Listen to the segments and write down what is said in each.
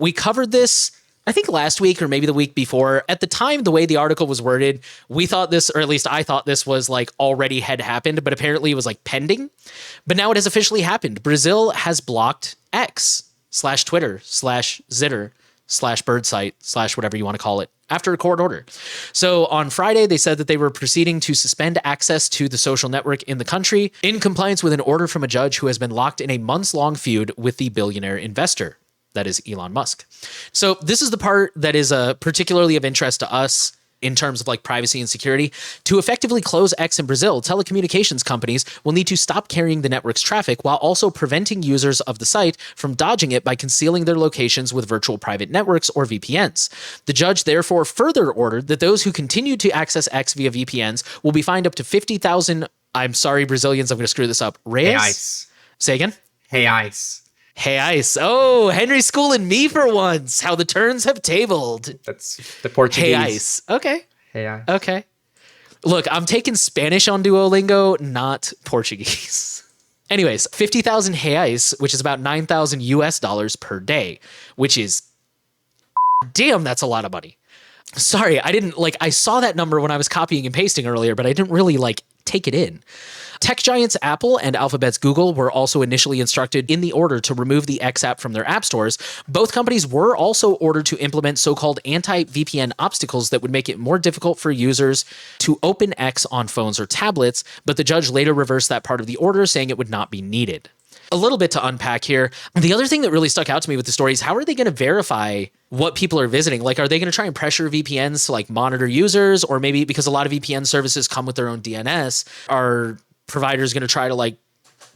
We covered this, I think last week or maybe the week before. At the time, the way the article was worded, we thought this, or at least I thought this was like already had happened, but apparently it was like pending. But now it has officially happened. Brazil has blocked X/Twitter/Zitter/Birdsite/ whatever you want to call it after a court order. So on Friday, they said that they were proceeding to suspend access to the social network in the country in compliance with an order from a judge who has been locked in a months-long feud with the billionaire investor. That is Elon Musk. So this is the part that is particularly of interest to us in terms of like privacy and security. To effectively close X in Brazil, telecommunications companies will need to stop carrying the network's traffic while also preventing users of the site from dodging it by concealing their locations with virtual private networks or VPNs. The judge therefore further ordered that those who continue to access X via VPNs will be fined up to 50,000, I'm sorry, Brazilians, I'm going to screw this up, reais? Say again? Reais. Hey, Ice. Oh, Henry schooling me for once. How the turns have tabled. That's the Portuguese. Hey, Ice. Okay. Hey, Ice. Okay. Look, I'm taking Spanish on Duolingo, not Portuguese. Anyways, 50,000 reais, which is about 9,000 US dollars per day, which is, damn, that's a lot of money. Sorry, I saw that number when I was copying and pasting earlier, but I didn't really take it in. Tech giants Apple and Alphabet's Google were also initially instructed in the order to remove the X app from their app stores. Both companies were also ordered to implement so-called anti-VPN obstacles that would make it more difficult for users to open X on phones or tablets, but the judge later reversed that part of the order, saying it would not be needed. A little bit to unpack here. The other thing that really stuck out to me with the story is how are they going to verify what people are visiting? Are they going to try and pressure VPNs to monitor users? Or maybe because a lot of VPN services come with their own DNS, are providers going to try to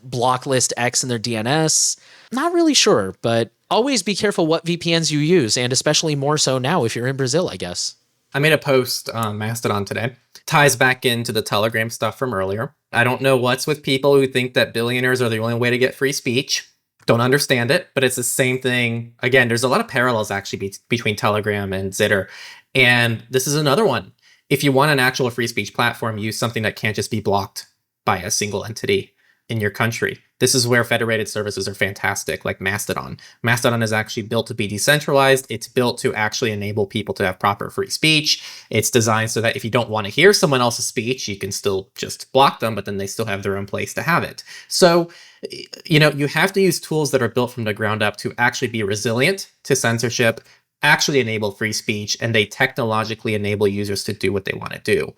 block list X in their DNS? Not really sure, but always be careful what VPNs you use, and especially more so now if you're in Brazil, I guess. I made a post on Mastodon today. Ties back into the Telegram stuff from earlier. I don't know what's with people who think that billionaires are the only way to get free speech. Don't understand it, but it's the same thing. Again, there's a lot of parallels actually between Telegram and Zitter. And this is another one. If you want an actual free speech platform, use something that can't just be blocked by a single entity in your country. This is where federated services are fantastic, like Mastodon. Mastodon is actually built to be decentralized. It's built to actually enable people to have proper free speech. It's designed so that if you don't want to hear someone else's speech, you can still just block them, but then they still have their own place to have it. So, you have to use tools that are built from the ground up to actually be resilient to censorship, actually enable free speech, and they technologically enable users to do what they want to do.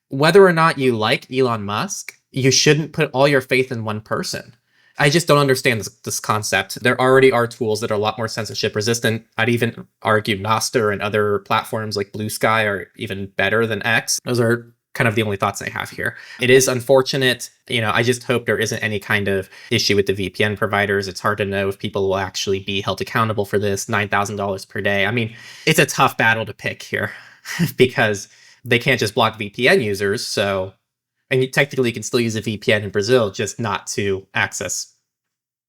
Whether or not you like Elon Musk, you shouldn't put all your faith in one person. I just don't understand this concept. There already are tools that are a lot more censorship resistant. I'd even argue Nostr and other platforms like Blue Sky are even better than X. Those are kind of the only thoughts I have here. It is unfortunate. I just hope there isn't any kind of issue with the VPN providers. It's hard to know if people will actually be held accountable for this. $9,000 per day. I mean, it's a tough battle to pick here because they can't just block VPN users. So, and you technically can still use a VPN in Brazil, just not to access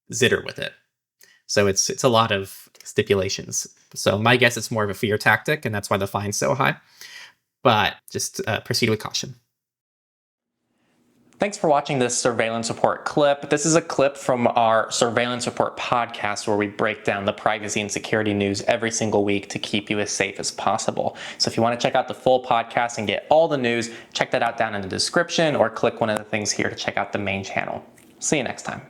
Zitter with it. So it's a lot of stipulations. So my guess it's more of a fear tactic, and that's why the fine's so high. But just proceed with caution. Thanks for watching this Surveillance Report clip. This is a clip from our Surveillance Report podcast where we break down the privacy and security news every single week to keep you as safe as possible. So if you want to check out the full podcast and get all the news, check that out down in the description or click one of the things here to check out the main channel. See you next time.